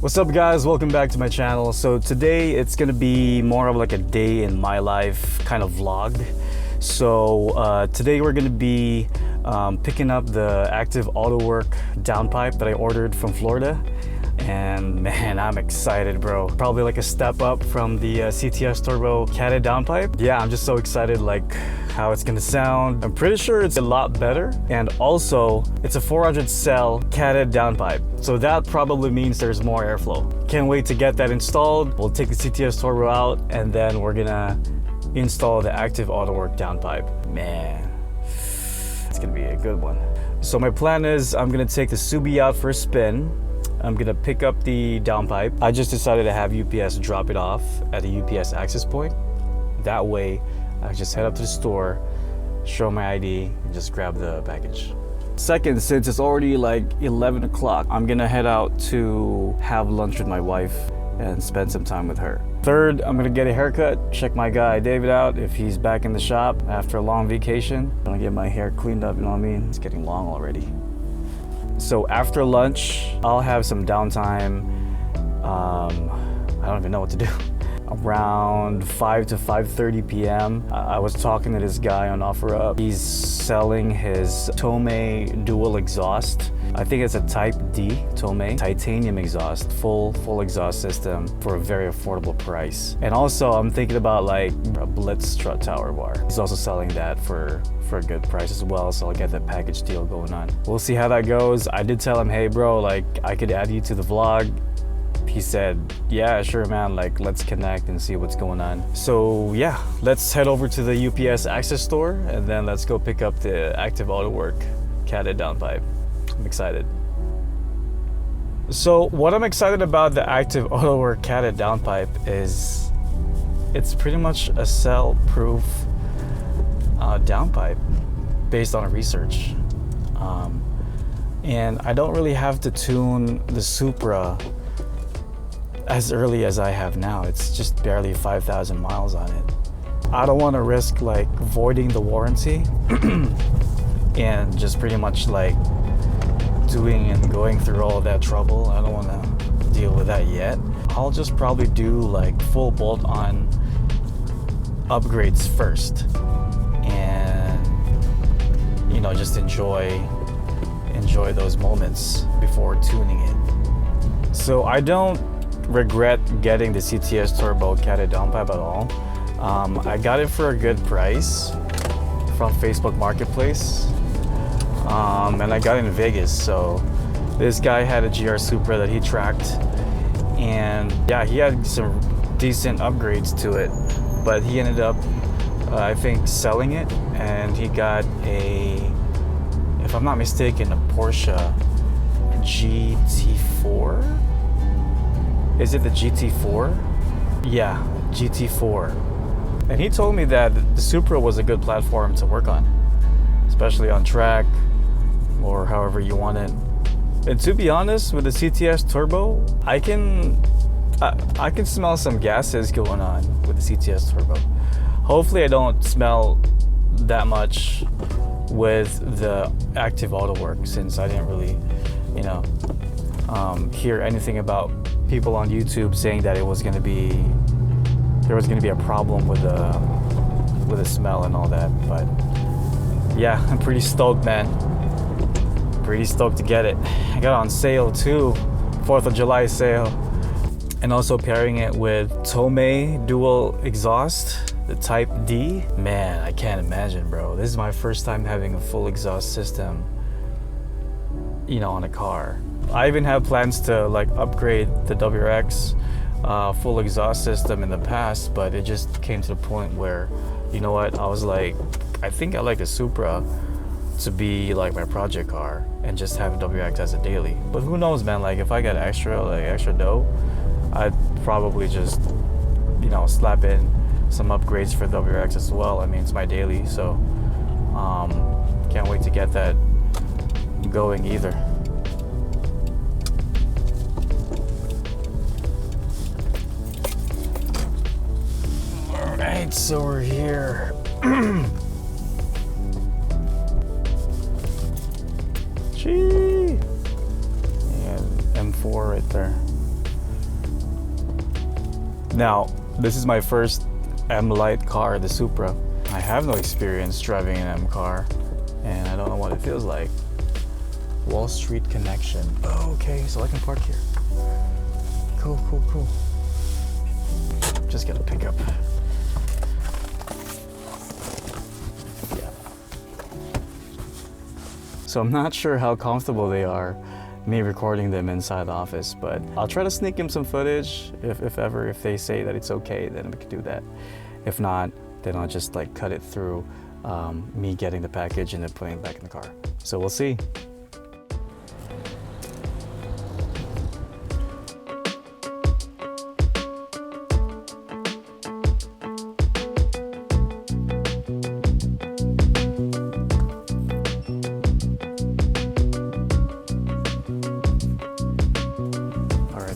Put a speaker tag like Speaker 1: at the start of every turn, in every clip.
Speaker 1: What's up guys, welcome back to my channel. So today it's gonna be more of like a day in my life kind of vlog. So today we're gonna be picking up the active Autowerke downpipe that I ordered from Florida. And man, I'm excited, bro. Probably like a step up from the CTS Turbo catted downpipe. Yeah, I'm just so excited like how it's gonna sound. I'm pretty sure it's a lot better. And also, it's a 400 cell catted downpipe. So that probably means there's more airflow. Can't wait to get that installed. We'll take the CTS Turbo out and then we're gonna install the active Autowerke downpipe. Man, it's gonna be a good one. So my plan is I'm gonna take the Subi out for a spin. I'm gonna pick up the downpipe. I just decided to have UPS drop it off at a UPS access point. That way, I just head up to the store, show my ID, and just grab the package. Second, since it's already like 11 o'clock, I'm gonna head out to have lunch with my wife and spend some time with her. Third, I'm gonna get a haircut, check my guy David out if he's back in the shop after a long vacation. I'm gonna get my hair cleaned up, you know what I mean? It's getting long already. So after lunch, I'll have some downtime. I don't even know what to do. Around 5 to 5:30 p.m. I was talking to this guy on OfferUp. He's selling his Tomei dual exhaust. I think it's a Type D Tomei titanium exhaust, full exhaust system for a very affordable price. And also I'm thinking about like a Blitz strut tower bar. He's also selling that for a good price as well, so I'll get that package deal going on. We'll see how that goes. I did tell him, hey bro, like I could add you to the vlog. He said, yeah, sure man, like let's connect and see what's going on. So yeah, let's head over to the UPS access store and then let's go pick up the active Autowerke catted downpipe. I'm excited. So what I'm excited about the active Autowerke catted downpipe is it's pretty much a cell-proof downpipe based on research. And I don't really have to tune the Supra as early as I have now. It's just barely 5,000 miles on it. I don't want to risk like voiding the warranty and just pretty much like doing and going through all of that trouble. I don't want to deal with that yet. I'll just probably do like full bolt-on upgrades first and you know, just enjoy those moments before tuning it. So I don't regret getting the CTS Turbo catted downpipe at all. I got it for a good price from Facebook Marketplace, and I got it in Vegas. So this guy had a GRsupra that he tracked, and yeah, he had some decent upgrades to it, but he ended up, I think, selling it, and he got a, if I'm not mistaken, a Porsche GT4. Is it the GT4? Yeah, GT4. And he told me that the Supra was a good platform to work on, especially on track or however you want it. And to be honest, with the CTS Turbo, I can smell some gases going on with the CTS Turbo. Hopefully I don't smell that much with the active Autowerke, since I didn't really, you know, hear anything about people on YouTube saying that there was going to be a problem with the smell and all that. But yeah, I'm pretty stoked, man. Pretty stoked to get it. I got it on sale too, 4th of July sale. And also pairing it with Tomei dual exhaust, the Type D. Man, I can't imagine, bro. This is my first time having a full exhaust system, you know, on a car. I even have plans to like upgrade the WRX full exhaust system in the past, but it just came to the point where, you know what, I was like, I think I like the Supra to be like my project car and just have WRX as a daily. But who knows, man, like if I got extra dough, I'd probably just, you know, slap in some upgrades for WRX as well. I mean, it's my daily, so can't wait to get that going either. Alright, so we're here. Gee. Yeah, M4 right there. Now, this is my first M-Lite car, the Supra. I have no experience driving an M car, and I don't know what it feels like. Wall Street connection. Oh, okay, so I can park here. Cool, cool, cool. Just gotta pick up. Yeah. So I'm not sure how comfortable they are, me recording them inside the office, but I'll try to sneak them some footage if they say that it's okay, then we can do that. If not, then I'll just like cut it through me getting the package and then putting it back in the car. So we'll see.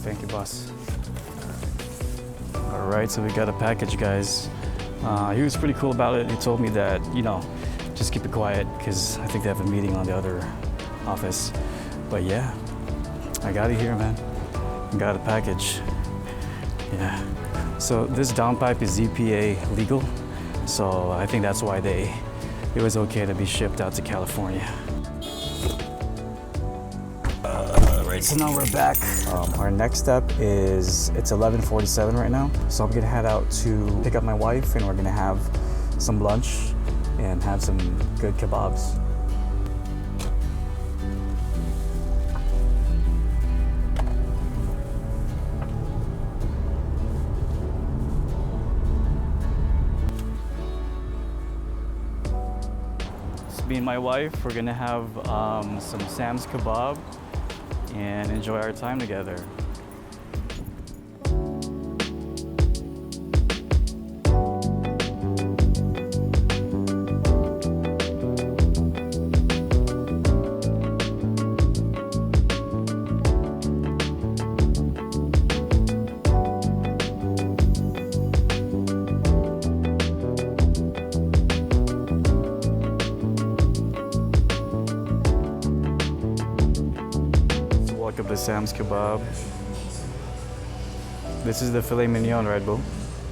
Speaker 1: Thank you, boss. All right, so we got a package, guys. He was pretty cool about it. He told me that, you know, just keep it quiet because I think they have a meeting on the other office. But yeah, I got it here, man. I got a package. Yeah. So this downpipe is EPA legal. So I think that's why it was okay to be shipped out to California. Right, so now we're back. Our next step is, it's 11:47 right now. So I'm gonna head out to pick up my wife and we're gonna have some lunch and have some good kebabs. So me and my wife, we're gonna have some Sam's kebab and enjoy our time together. Up the Sam's kebab. This is the filet mignon, right, Boo?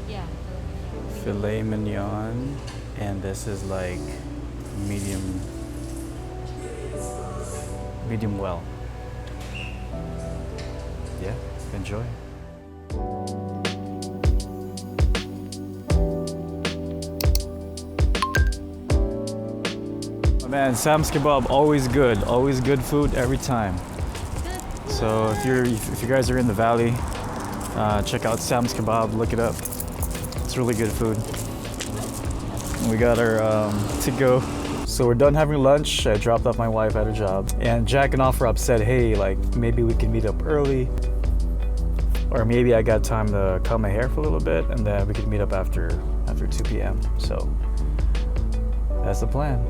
Speaker 2: Yeah.
Speaker 1: Filet mignon, and this is like medium well. Yeah, enjoy. Man, Sam's kebab, always good food every time. So if you guys are in the valley, check out Sam's Kebab, look it up. It's really good food. We got our to go. So we're done having lunch. I dropped off my wife at her job, and Jack and OfferUp said, hey, like maybe we can meet up early, or maybe I got time to cut my hair for a little bit, and then we could meet up after 2 p.m. So that's the plan.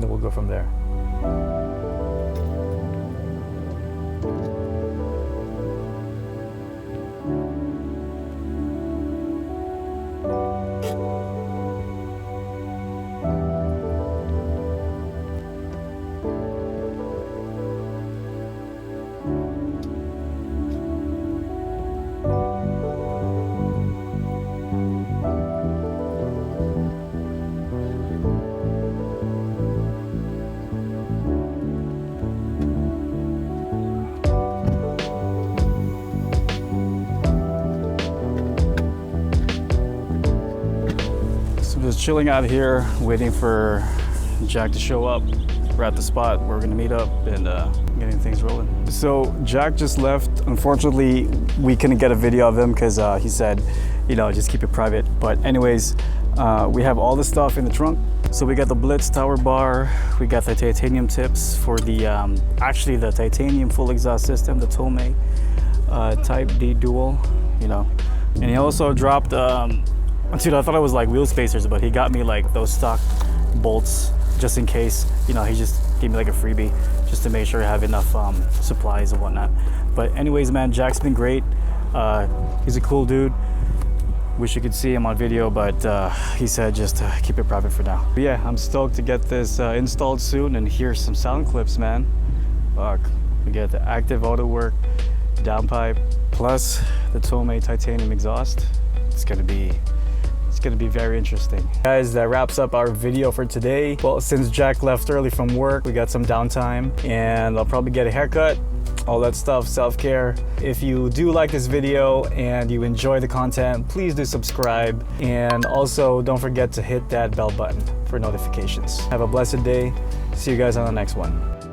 Speaker 1: Then we'll go from there. Just chilling out here, waiting for Jack to show up. We're at the spot where we're gonna meet up and getting things rolling. So Jack just left. Unfortunately, we couldn't get a video of him because he said, you know, just keep it private. But anyways, we have all the stuff in the trunk. So we got the Blitz tower bar, we got the titanium tips for the, actually the titanium full exhaust system, the Tomei Type D Dual, you know. And he also dropped, dude, I thought it was like wheel spacers, but he got me like those stock bolts just in case, you know, he just gave me like a freebie just to make sure I have enough supplies and whatnot. But anyways, man, Jack's been great. He's a cool dude. Wish you could see him on video, but he said just keep it private for now. But yeah, I'm stoked to get this installed soon and hear some sound clips, man. Fuck, we get the active Autowerke downpipe plus the Tomei titanium exhaust. It's gonna be very interesting. Guys, that wraps up our video for today. Well, since Jack left early from work, we got some downtime and I'll probably get a haircut, all that stuff, self-care. If you do like this video and you enjoy the content, please do subscribe, and also don't forget to hit that bell button for notifications. Have a blessed day. See you guys on the next one.